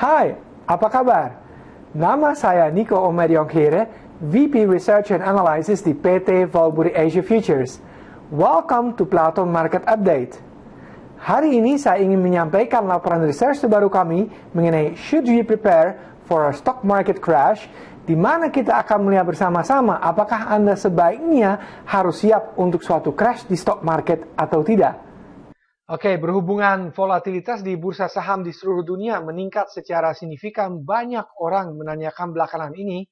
Hai, apa kabar? Nama saya Nico Omediongkere, VP Research and Analysis di PT Valbury Asia Futures. Welcome to Plato Market Update. Hari ini saya ingin menyampaikan laporan research terbaru kami mengenai should we prepare for a stock market crash, di mana kita akan melihat bersama-sama apakah Anda sebaiknya harus siap untuk suatu crash di stock market atau tidak. Oke, berhubungan volatilitas di bursa saham di seluruh dunia meningkat secara signifikan, banyak orang menanyakan belakangan ini,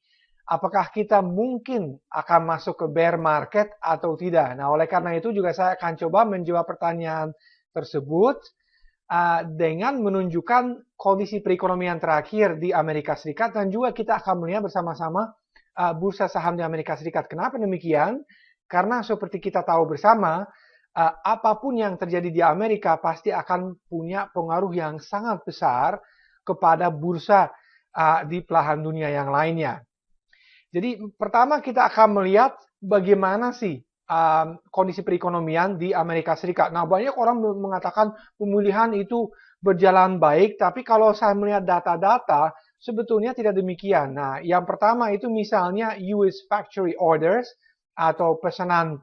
apakah kita mungkin akan masuk ke bear market atau tidak. Nah, oleh karena itu juga saya akan coba menjawab pertanyaan tersebut dengan menunjukkan kondisi perekonomian terakhir di Amerika Serikat, dan juga kita akan melihat bersama-sama bursa saham di Amerika Serikat. Kenapa demikian? Karena seperti kita tahu bersama, apapun yang terjadi di Amerika pasti akan punya pengaruh yang sangat besar kepada bursa di belahan dunia yang lainnya. Jadi pertama kita akan melihat bagaimana sih kondisi perekonomian di Amerika Serikat. Nah, banyak orang mengatakan pemulihan itu berjalan baik, tapi kalau saya melihat data-data sebetulnya tidak demikian. Nah, yang pertama itu misalnya US Factory Orders atau pesanan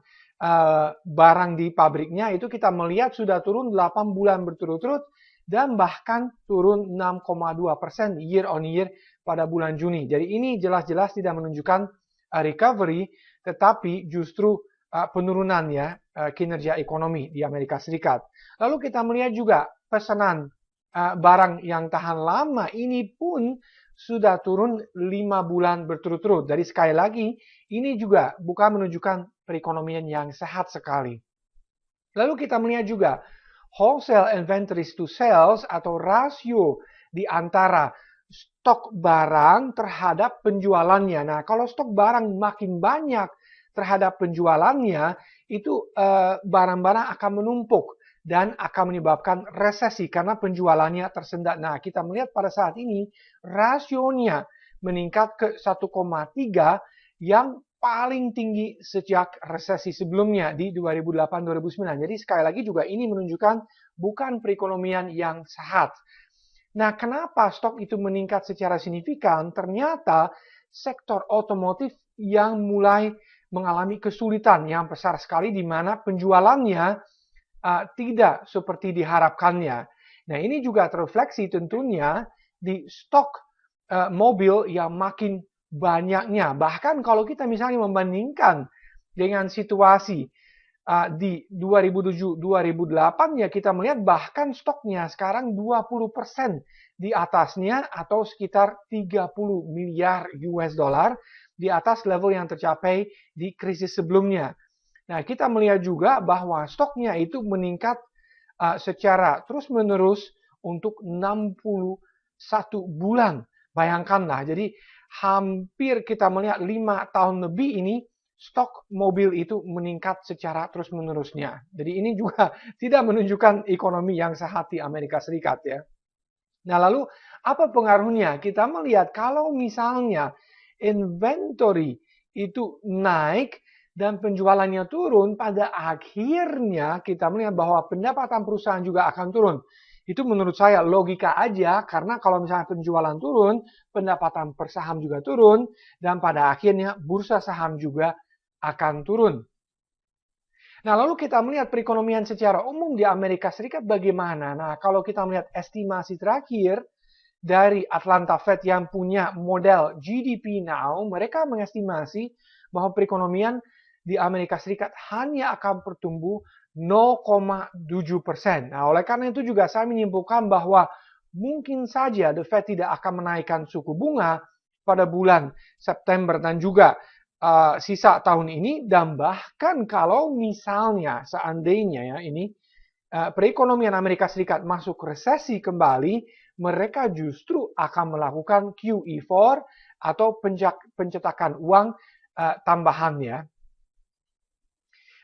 barang di pabriknya itu kita melihat sudah turun 8 bulan berturut-turut dan bahkan turun 6,2% year on year pada bulan Juni. Jadi ini jelas-jelas tidak menunjukkan recovery, tetapi justru penurunan ya kinerja ekonomi di Amerika Serikat. Lalu kita melihat juga pesanan barang yang tahan lama ini pun sudah turun 5 bulan berturut-turut. Jadi sekali lagi, ini juga bukan menunjukkan perekonomian yang sehat sekali. Lalu kita melihat juga wholesale inventories to sales atau rasio di antara stok barang terhadap penjualannya. Nah, kalau stok barang makin banyak terhadap penjualannya, itu barang-barang akan menumpuk dan akan menyebabkan resesi karena penjualannya tersendat. Nah, kita melihat pada saat ini rasionya meningkat ke 1,3 yang paling tinggi sejak resesi sebelumnya di 2008-2009. Jadi sekali lagi juga ini menunjukkan bukan perekonomian yang sehat. Nah, kenapa stok itu meningkat secara signifikan? Ternyata sektor otomotif yang mulai mengalami kesulitan yang besar sekali di mana penjualannya tidak seperti diharapkannya. Nah, ini juga terrefleksi tentunya di stok mobil yang makin banyaknya. Bahkan kalau kita misalnya membandingkan dengan situasi di 2007-2008 ya kita melihat bahkan stoknya sekarang 20% di atasnya atau sekitar 30 miliar US dollar di atas level yang tercapai di krisis sebelumnya. Nah, kita melihat juga bahwa stoknya itu meningkat secara terus-menerus untuk 61 bulan. Bayangkanlah, jadi hampir kita melihat 5 tahun lebih ini stok mobil itu meningkat secara terus-menerusnya. Jadi ini juga tidak menunjukkan ekonomi yang sehat di Amerika Serikat ya. Nah, lalu apa pengaruhnya? Kita melihat kalau misalnya inventory itu naik dan penjualannya turun, pada akhirnya kita melihat bahwa pendapatan perusahaan juga akan turun. Itu menurut saya logika aja, karena kalau misalnya penjualan turun, pendapatan per saham juga turun, dan pada akhirnya bursa saham juga akan turun. Nah, lalu kita melihat perekonomian secara umum di Amerika Serikat bagaimana? Nah, kalau kita melihat estimasi terakhir dari Atlanta Fed yang punya model GDP Now, mereka mengestimasi bahwa perekonomian di Amerika Serikat hanya akan bertumbuh 0,7%. Nah, oleh karena itu juga saya menyimpulkan bahwa mungkin saja The Fed tidak akan menaikkan suku bunga pada bulan September dan juga sisa tahun ini, dan bahkan kalau misalnya seandainya ya ini perekonomian Amerika Serikat masuk resesi kembali, mereka justru akan melakukan QE4 atau pencetakan uang tambahan ya.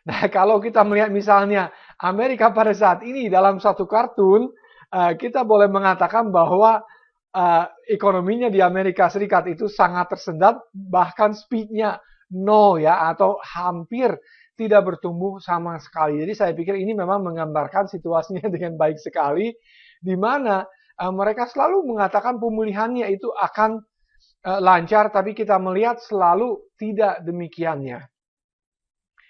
Nah, kalau kita melihat misalnya Amerika pada saat ini dalam satu kartun, kita boleh mengatakan bahwa ekonominya di Amerika Serikat itu sangat tersendat, bahkan speednya nol ya, atau hampir tidak bertumbuh sama sekali. Jadi saya pikir ini memang menggambarkan situasinya dengan baik sekali, di mana mereka selalu mengatakan pemulihannya itu akan lancar, tapi kita melihat selalu tidak demikiannya.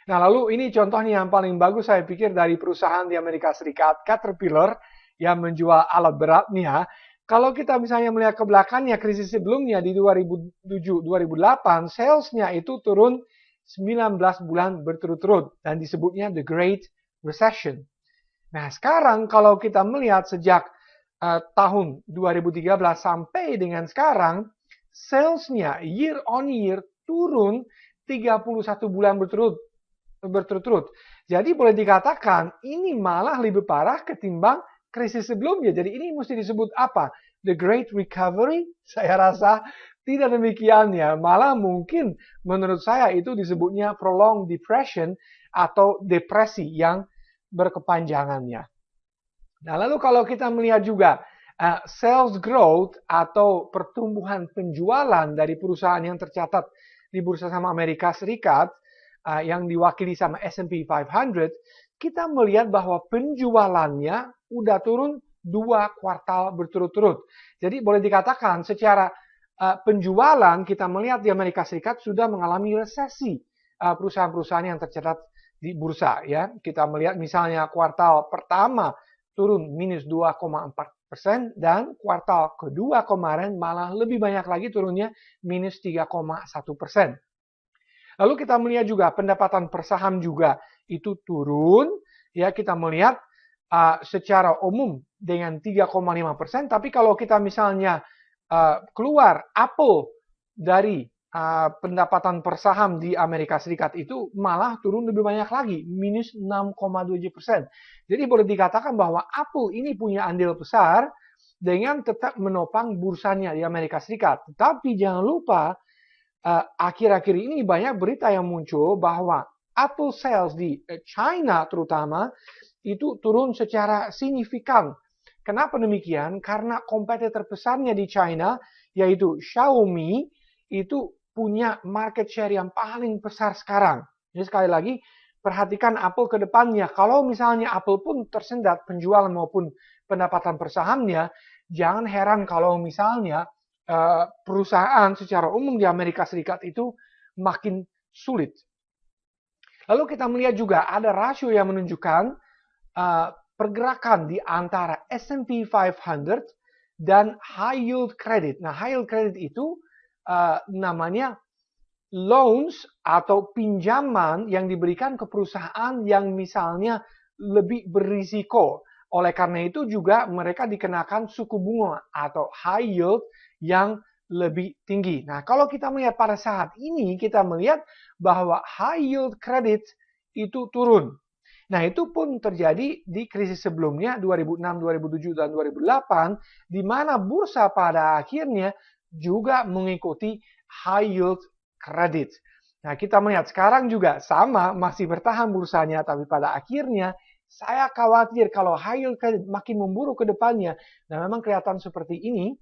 Nah, lalu ini contohnya yang paling bagus saya pikir dari perusahaan di Amerika Serikat, Caterpillar, yang menjual alat beratnya. Kalau kita misalnya melihat ke belakangnya, krisis sebelumnya di 2007-2008, salesnya itu turun 19 bulan berturut-turut dan disebutnya The Great Recession. Nah, sekarang kalau kita melihat sejak tahun 2013 sampai dengan sekarang, salesnya year on year turun 31 bulan berturut-turut. Jadi boleh dikatakan ini malah lebih parah ketimbang krisis sebelumnya. Jadi ini mesti disebut apa? The Great Recovery? Saya rasa tidak demikian ya. Malah mungkin menurut saya itu disebutnya prolonged depression atau depresi yang berkepanjangannya. Nah, lalu kalau kita melihat juga sales growth atau pertumbuhan penjualan dari perusahaan yang tercatat di Bursa Saham Amerika Serikat yang diwakili sama S&P 500, kita melihat bahwa penjualannya udah turun 2 kuartal berturut-turut. Jadi boleh dikatakan secara penjualan kita melihat di Amerika Serikat sudah mengalami resesi perusahaan-perusahaan yang tercatat di bursa ya. Kita melihat misalnya kuartal pertama turun minus 2,4% dan kuartal kedua kemarin malah lebih banyak lagi turunnya minus 3,1%. Lalu kita melihat juga pendapatan per saham juga itu turun, ya kita melihat secara umum dengan 3,5%, tapi kalau kita misalnya keluar Apple dari pendapatan per saham di Amerika Serikat itu malah turun lebih banyak lagi, minus 6,2%. Jadi boleh dikatakan bahwa Apple ini punya andil besar dengan tetap menopang bursanya di Amerika Serikat. Tetapi jangan lupa, akhir-akhir ini banyak berita yang muncul bahwa Apple sales di China terutama itu turun secara signifikan. Kenapa demikian? Karena kompetitor besarnya di China, yaitu Xiaomi, itu punya market share yang paling besar sekarang. Jadi sekali lagi, perhatikan Apple ke depannya. Kalau misalnya Apple pun tersendat penjualan maupun pendapatan per sahamnya, jangan heran kalau misalnya perusahaan secara umum di Amerika Serikat itu makin sulit. Lalu kita melihat juga ada rasio yang menunjukkan pergerakan di antara S&P 500 dan high yield credit. Nah, high yield credit itu namanya loans atau pinjaman yang diberikan ke perusahaan yang misalnya lebih berisiko. Oleh karena itu juga mereka dikenakan suku bunga atau high yield yang lebih tinggi. Nah, kalau kita melihat pada saat ini, kita melihat bahwa high yield credit itu turun. Nah, itu pun terjadi di krisis sebelumnya 2006, 2007, dan 2008, di mana bursa pada akhirnya juga mengikuti high yield credit. Nah, kita melihat sekarang juga sama, masih bertahan bursanya, tapi pada akhirnya saya khawatir kalau high yield credit makin memburuk ke depannya, dan memang kelihatan seperti ini,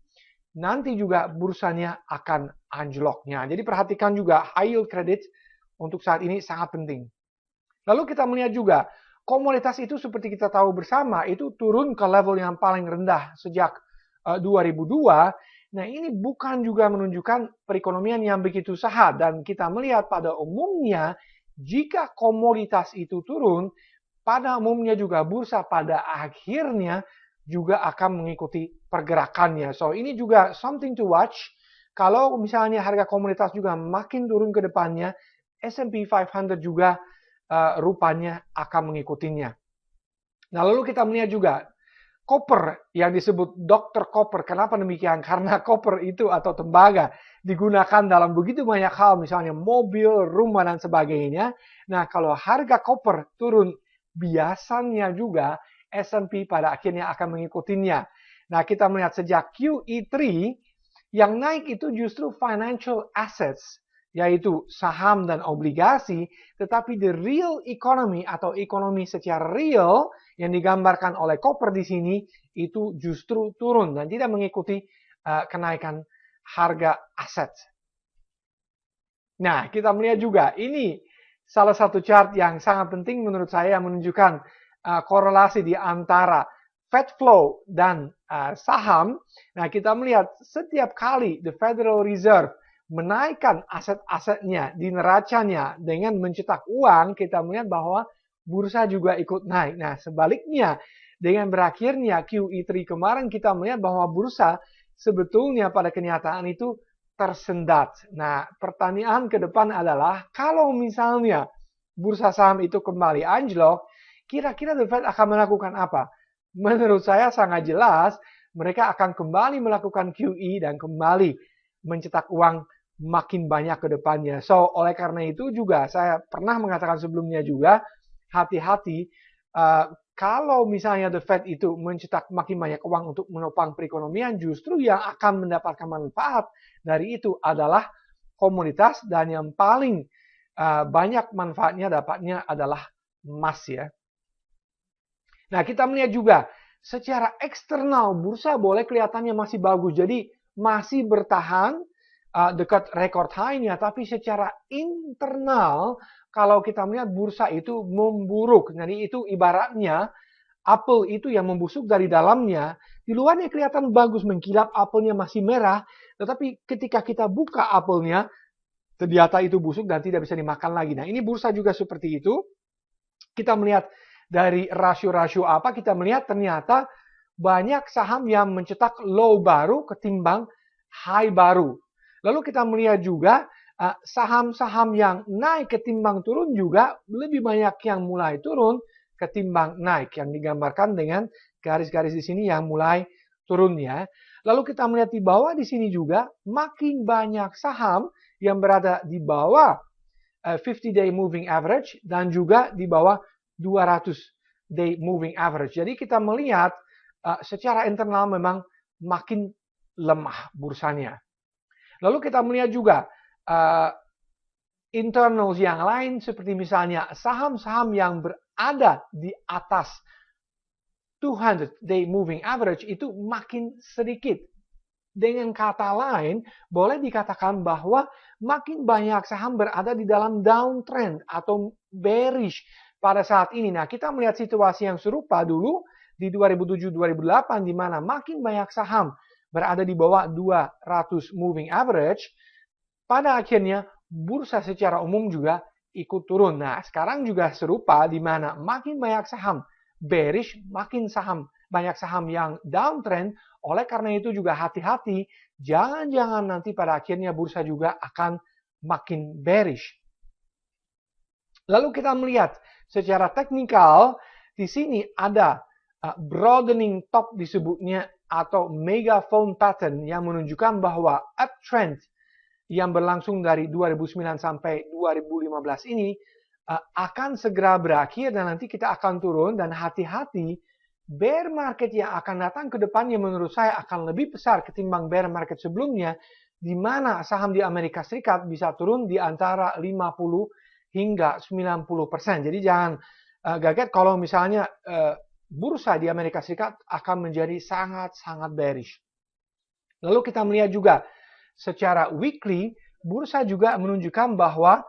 nanti juga bursanya akan anjloknya. Jadi perhatikan juga high yield credit untuk saat ini sangat penting. Lalu kita melihat juga komoditas itu seperti kita tahu bersama itu turun ke level yang paling rendah sejak 2002. Nah, ini bukan juga menunjukkan perekonomian yang begitu sehat, dan kita melihat pada umumnya jika komoditas itu turun, pada umumnya juga bursa pada akhirnya juga akan mengikuti pergerakannya. So, ini juga something to watch. Kalau misalnya harga komoditas juga makin turun ke depannya, S&P 500 juga rupanya akan mengikutinya. Nah, lalu kita melihat juga koper yang disebut Dr. Koper. Kenapa demikian? Karena koper itu atau tembaga digunakan dalam begitu banyak hal, misalnya mobil, rumah, dan sebagainya. Nah, kalau harga koper turun, biasanya juga S&P pada akhirnya akan mengikutinya. Nah, kita melihat sejak QE3, yang naik itu justru financial assets, yaitu saham dan obligasi, tetapi the real economy atau ekonomi secara real yang digambarkan oleh Koper di sini itu justru turun dan tidak mengikuti kenaikan harga aset. Nah, kita melihat juga ini salah satu chart yang sangat penting menurut saya yang menunjukkan korelasi di antara Fed flow dan saham, nah kita melihat setiap kali the Federal Reserve menaikkan aset-asetnya di neracanya dengan mencetak uang, kita melihat bahwa bursa juga ikut naik. Nah, sebaliknya dengan berakhirnya QE3 kemarin kita melihat bahwa bursa sebetulnya pada kenyataan itu tersendat. Nah, pertanyaan ke depan adalah kalau misalnya bursa saham itu kembali anjlok, kira-kira The Fed akan melakukan apa? Menurut saya sangat jelas mereka akan kembali melakukan QE dan kembali mencetak uang makin banyak ke depannya. So, oleh karena itu juga saya pernah mengatakan sebelumnya juga, hati-hati kalau misalnya The Fed itu mencetak makin banyak uang untuk menopang perekonomian, justru yang akan mendapatkan manfaat dari itu adalah komoditas, dan yang paling banyak manfaatnya dapatnya adalah emas ya. Nah, kita melihat juga secara eksternal bursa boleh kelihatannya masih bagus, jadi masih bertahan dekat record high-nya, tapi secara internal kalau kita melihat bursa itu memburuk. Jadi itu ibaratnya apel itu yang membusuk dari dalamnya, di luarnya kelihatan bagus mengkilap, apelnya masih merah, tetapi ketika kita buka apelnya, ternyata itu busuk dan tidak bisa dimakan lagi. Nah, ini bursa juga seperti itu. Kita melihat dari rasio-rasio apa, kita melihat ternyata banyak saham yang mencetak low baru ketimbang high baru. Lalu kita melihat juga saham-saham yang naik ketimbang turun juga lebih banyak yang mulai turun ketimbang naik, yang digambarkan dengan garis-garis di sini yang mulai turunnya. Lalu kita melihat di bawah di sini juga makin banyak saham yang berada di bawah 50-day moving average dan juga di bawah 200-day moving average. Jadi kita melihat secara internal memang makin lemah bursanya. Lalu kita melihat juga internals yang lain seperti misalnya saham-saham yang berada di atas 200-day moving average itu makin sedikit. Dengan kata lain, boleh dikatakan bahwa makin banyak saham berada di dalam downtrend atau bearish pada saat ini. Nah, kita melihat situasi yang serupa dulu di 2007-2008 di mana makin banyak saham berada di bawah 200 moving average, pada akhirnya bursa secara umum juga ikut turun. Nah, sekarang juga serupa di mana makin banyak saham bearish, makin banyak saham yang downtrend. Oleh karena itu juga hati-hati, jangan-jangan nanti pada akhirnya bursa juga akan makin bearish. Lalu kita melihat secara teknikal, di sini ada broadening top disebutnya atau megaphone pattern yang menunjukkan bahwa uptrend yang berlangsung dari 2009 sampai 2015 ini akan segera berakhir dan nanti kita akan turun, dan hati-hati bear market yang akan datang ke depannya menurut saya akan lebih besar ketimbang bear market sebelumnya, di mana saham di Amerika Serikat bisa turun di antara 50 hingga 90%. Jadi jangan kaget kalau misalnya bursa di Amerika Serikat akan menjadi sangat-sangat bearish. Lalu kita melihat juga secara weekly, bursa juga menunjukkan bahwa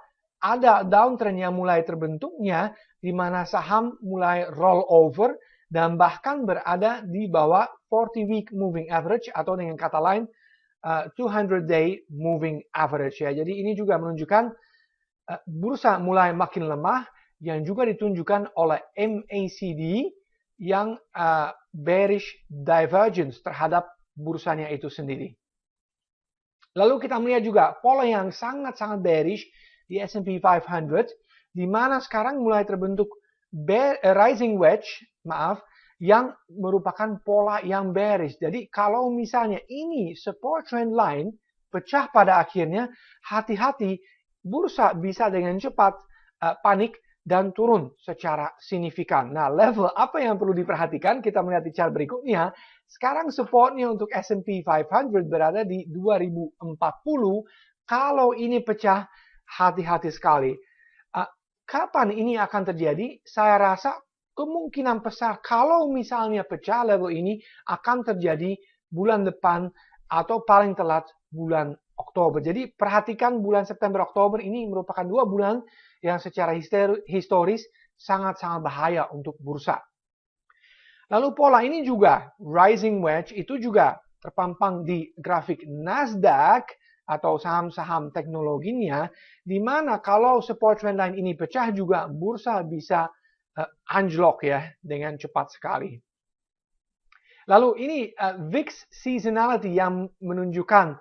ada downtrend yang mulai terbentuknya, di mana saham mulai roll over dan bahkan berada di bawah 40-week moving average atau dengan kata lain 200-day moving average ya. Jadi ini juga menunjukkan bursa mulai makin lemah, yang juga ditunjukkan oleh MACD yang bearish divergence terhadap bursanya itu sendiri. Lalu kita melihat juga pola yang sangat-sangat bearish di S&P 500, di mana sekarang mulai terbentuk rising wedge, yang merupakan pola yang bearish. Jadi kalau misalnya ini support trend line pecah pada akhirnya, hati-hati bursa bisa dengan cepat panik dan turun secara signifikan. Nah, level apa yang perlu diperhatikan? Kita melihat di chart berikutnya. Sekarang supportnya untuk S&P 500 berada di 2040. Kalau ini pecah, hati-hati sekali. Kapan ini akan terjadi? Saya rasa kemungkinan besar kalau misalnya pecah level ini akan terjadi bulan depan atau paling telat bulan Oktober. Jadi perhatikan bulan September-Oktober ini merupakan 2 bulan yang secara historis sangat-sangat bahaya untuk bursa. Lalu pola ini juga, rising wedge, itu juga terpampang di grafik Nasdaq atau saham-saham teknologinya, di mana kalau support trendline ini pecah juga, bursa bisa anjlok ya, dengan cepat sekali. Lalu ini VIX seasonality yang menunjukkan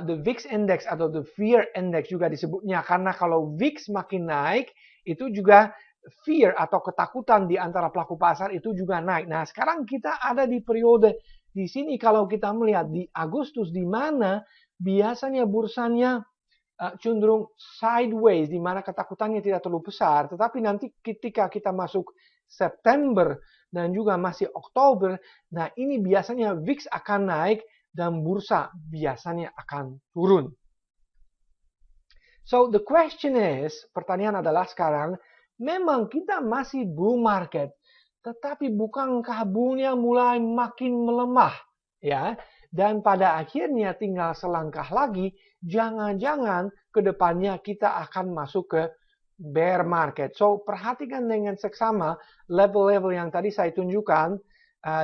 the VIX index atau the fear index juga disebutnya, karena kalau VIX makin naik, itu juga fear atau ketakutan di antara pelaku pasar itu juga naik. Nah, sekarang kita ada di periode di sini kalau kita melihat di Agustus, di mana biasanya bursanya cenderung sideways, di mana ketakutannya tidak terlalu besar. Tetapi nanti ketika kita masuk September dan juga masih Oktober, nah ini biasanya VIX akan naik dan bursa biasanya akan turun. So the question is, pertanyaan adalah sekarang, memang kita masih bull market, tetapi bukankah bullnya mulai makin melemah, ya? Dan pada akhirnya tinggal selangkah lagi, jangan-jangan ke depannya kita akan masuk ke bear market. So perhatikan dengan seksama level-level yang tadi saya tunjukkan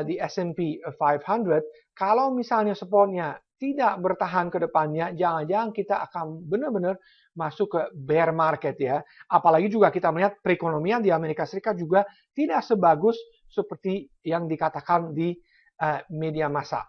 di S&P 500. Kalau misalnya supportnya tidak bertahan ke depannya, jangan-jangan kita akan benar-benar masuk ke bear market ya. Apalagi juga kita melihat perekonomian di Amerika Serikat juga tidak sebagus seperti yang dikatakan di media massa.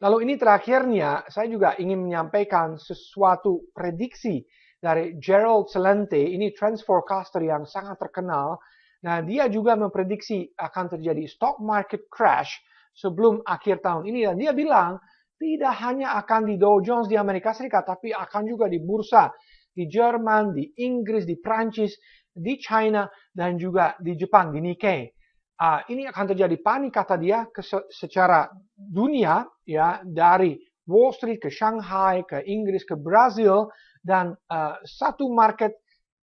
Lalu ini terakhirnya, saya juga ingin menyampaikan sesuatu prediksi dari Gerald Celente, ini trends forecaster yang sangat terkenal. Nah, dia juga memprediksi akan terjadi stock market crash sebelum akhir tahun ini. Dan dia bilang, tidak hanya akan di Dow Jones di Amerika Serikat, tapi akan juga di bursa di Jerman, di Inggris, di Prancis, di China, dan juga di Jepang, di Nikkei. Ini akan terjadi panik, kata dia, secara dunia, ya, dari Wall Street ke Shanghai, ke Inggris, ke Brazil, dan satu market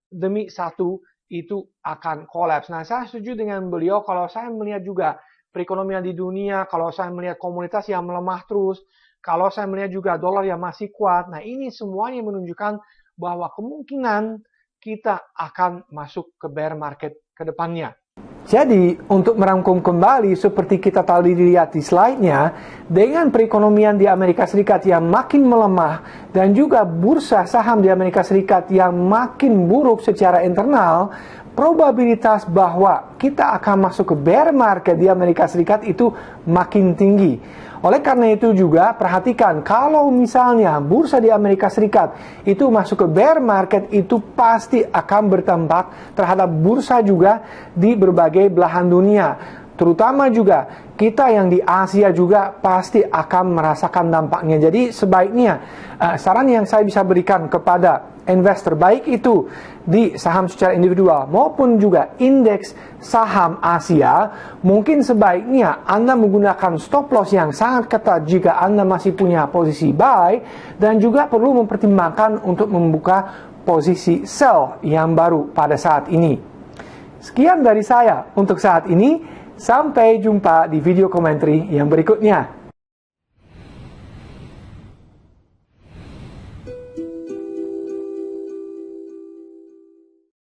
demi satu itu akan kolaps. Nah, saya setuju dengan beliau kalau saya melihat juga perekonomian di dunia, kalau saya melihat komunitas yang melemah terus, kalau saya melihat juga dolar yang masih kuat. Nah, ini semuanya menunjukkan bahwa kemungkinan kita akan masuk ke bear market ke depannya. Jadi, untuk merangkum kembali seperti kita tadi dilihat di slide-nya, dengan perekonomian di Amerika Serikat yang makin melemah dan juga bursa saham di Amerika Serikat yang makin buruk secara internal, probabilitas bahwa kita akan masuk ke bear market di Amerika Serikat itu makin tinggi. Oleh karena itu juga perhatikan, kalau misalnya bursa di Amerika Serikat itu masuk ke bear market, itu pasti akan berdampak terhadap bursa juga di berbagai belahan dunia. Terutama juga kita yang di Asia juga pasti akan merasakan dampaknya. Jadi sebaiknya saran yang saya bisa berikan kepada investor, baik itu di saham secara individual maupun juga indeks saham Asia, mungkin sebaiknya Anda menggunakan stop loss yang sangat ketat jika Anda masih punya posisi buy, dan juga perlu mempertimbangkan untuk membuka posisi sell yang baru pada saat ini. Sekian dari saya untuk saat ini. Sampai jumpa di video komentari yang berikutnya.